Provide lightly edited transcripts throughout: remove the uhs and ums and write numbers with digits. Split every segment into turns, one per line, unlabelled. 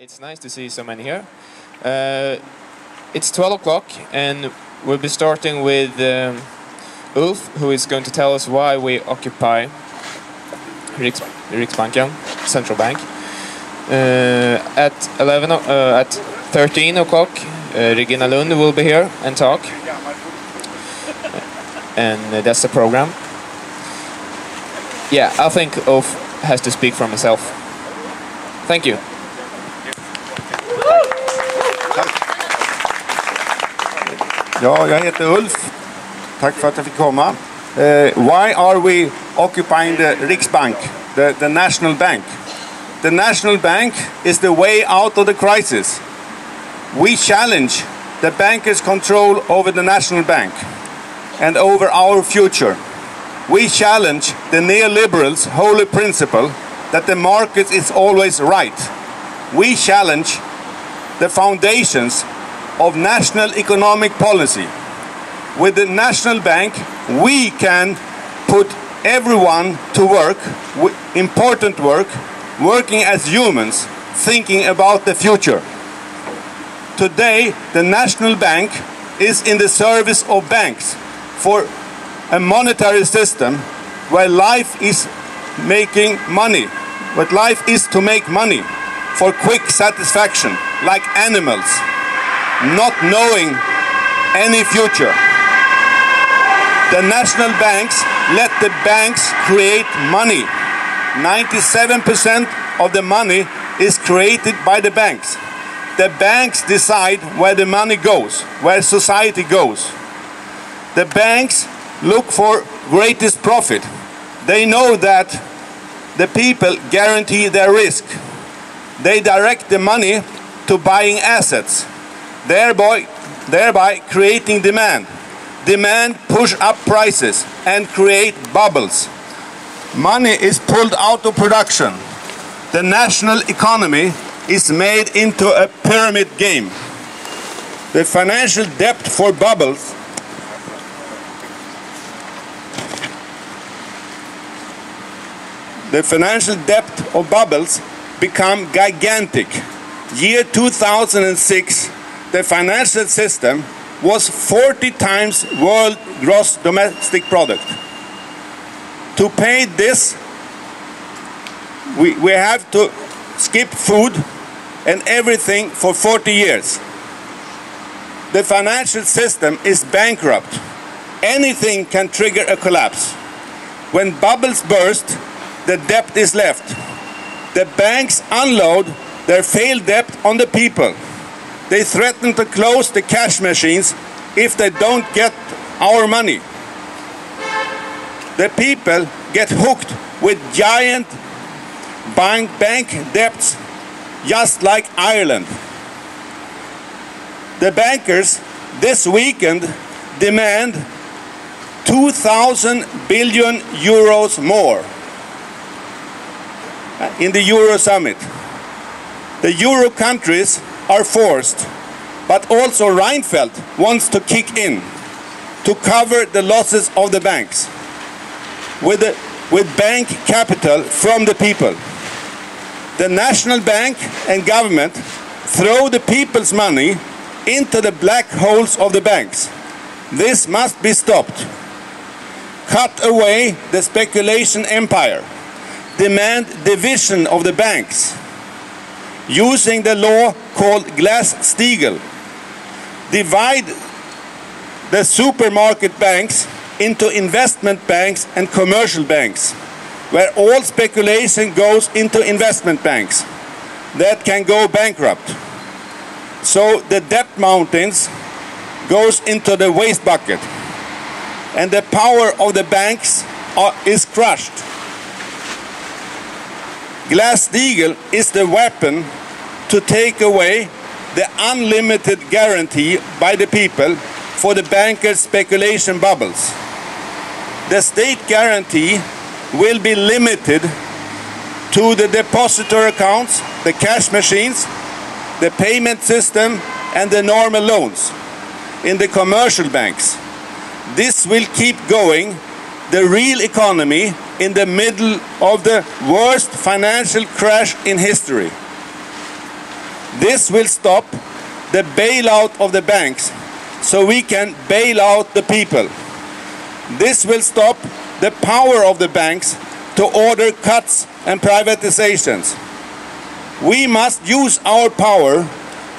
It's nice to see so many here. It's 12 o'clock and we'll be starting with Ulf, who is going to tell us why we occupy Riksbanken, central bank. At 13 o'clock, Regina Lund will be here and talk. And that's the program. Yeah, I think Ulf has to speak for himself. Thank you.
Ja, jag heter Ulf. Tack för att jag fick komma. Why are we occupying the Riksbank, the national bank? The national bank is the way out of the crisis. We challenge the bankers' control over the national bank and over our future. We challenge the neoliberals' holy principle that the market is always right. We challenge the foundations of national economic policy. With the national bank, we can put everyone to work, important work, working as humans, thinking about the future. Today, the national bank is in the service of banks for a monetary system where life is making money, but life is to make money for quick satisfaction, like animals, not knowing any future. The national banks let the banks create money. 97% of the money is created by the banks. The banks decide where the money goes, where society goes. The banks look for greatest profit. They know that the people guarantee their risk. They direct the money to buying assets, thereby creating demand. Demand push up prices and create bubbles. Money is pulled out of production. The national economy is made into a pyramid game. The financial debt for bubbles become gigantic. Year 2006, the financial system was 40 times world gross domestic product. To pay this, we have to skip food and everything for 40 years. The financial system is bankrupt. Anything can trigger a collapse. When bubbles burst, the debt is left. The banks unload their failed debt on the people. They threaten to close the cash machines if they don't get our money. The people get hooked with giant bank debts, just like Ireland. The bankers this weekend demand 2,000 billion euros more in the Euro summit. The Euro countries are forced, but also Reinfeldt wants to kick in to cover the losses of the banks with bank capital from the people. The national bank and government throw the people's money into the black holes of the banks. This must be stopped. Cut away the speculation empire. Demand division of the banks using the law called Glass-Steagall. Divide the supermarket banks into investment banks and commercial banks, where all speculation goes into investment banks that can go bankrupt. So the debt mountains goes into the waste bucket, and the power of the banks is crushed. Glass-Steagall is the weapon to take away the unlimited guarantee by the people for the bankers' speculation bubbles. The state guarantee will be limited to the depositor accounts, the cash machines, the payment system, and the normal loans in the commercial banks. This will keep going the real economy in the middle of the worst financial crash in history. This will stop the bailout of the banks, so we can bail out the people. This will stop the power of the banks to order cuts and privatizations. We must use our power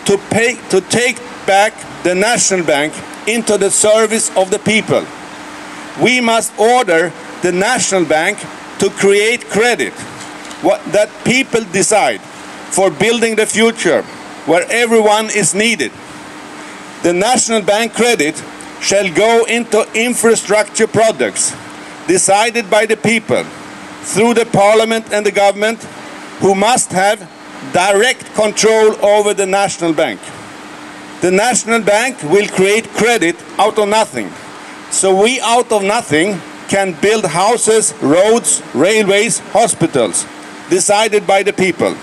to take back the National Bank into the service of the people. We must order the National Bank to create credit that people decide for building the future where everyone is needed. The National Bank credit shall go into infrastructure products decided by the people through the Parliament and the government, who must have direct control over the National Bank. The National Bank will create credit out of nothing. So we out of nothing can build houses, roads, railways, hospitals, decided by the people.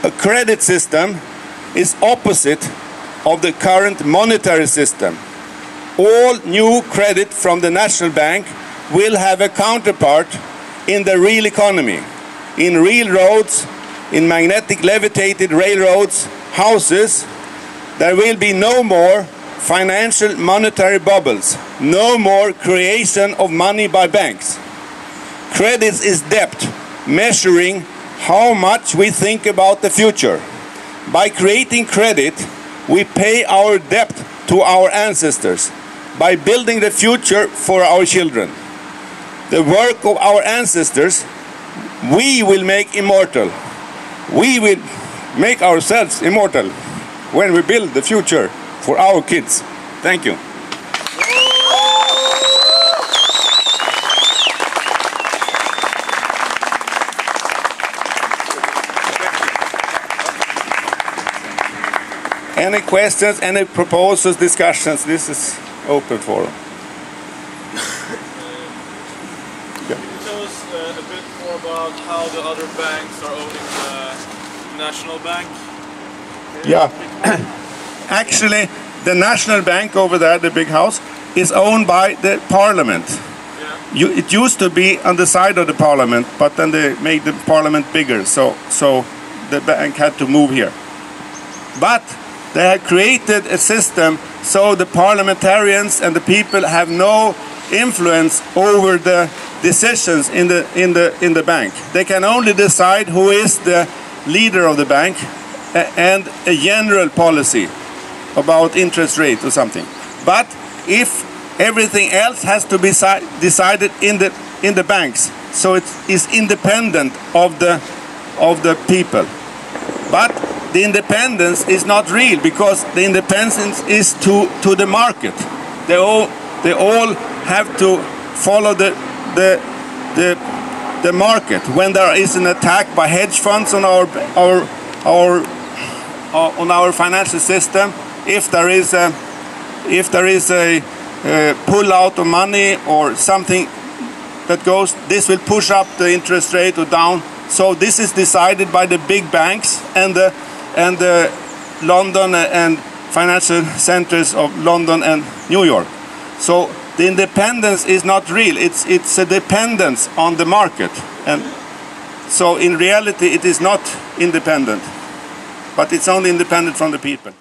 A credit system is opposite of the current monetary system. All new credit from the National Bank will have a counterpart in the real economy, in real roads, in magnetic levitated railroads, houses. There will be no more financial monetary bubbles, no more creation of money by banks. Credit is debt, measuring how much we think about the future. By creating credit, we pay our debt to our ancestors by building the future for our children. The work of our ancestors, we will make immortal. We will make ourselves immortal when we build the future for our kids. Thank you. Any questions, any proposals, discussions? This is open for them.
Can you tell us a bit more about how the other banks are owning the National Bank?
Yeah. Actually, the National Bank over there, the big house, is owned by the Parliament.
Yeah.
It used to be on the side of the Parliament, but then they made the Parliament bigger, so the bank had to move here. But they have created a system so the parliamentarians and the people have no influence over the decisions in the bank. They can only decide who is the leader of the bank and a general policy about interest rate or something. But if everything else has to be decided in the banks, so it is independent of the people. But the independence is not real, because the independence is to the market. They all have to follow the market. When there is an attack by hedge funds on our financial system, if there is a pull out of money or something that goes, this will push up the interest rate or down. So this is decided by the big banks and the London and financial centers of London and New York. So the independence is not real. It's a dependence on the market, and so in reality it is not independent, but it's only independent from the people.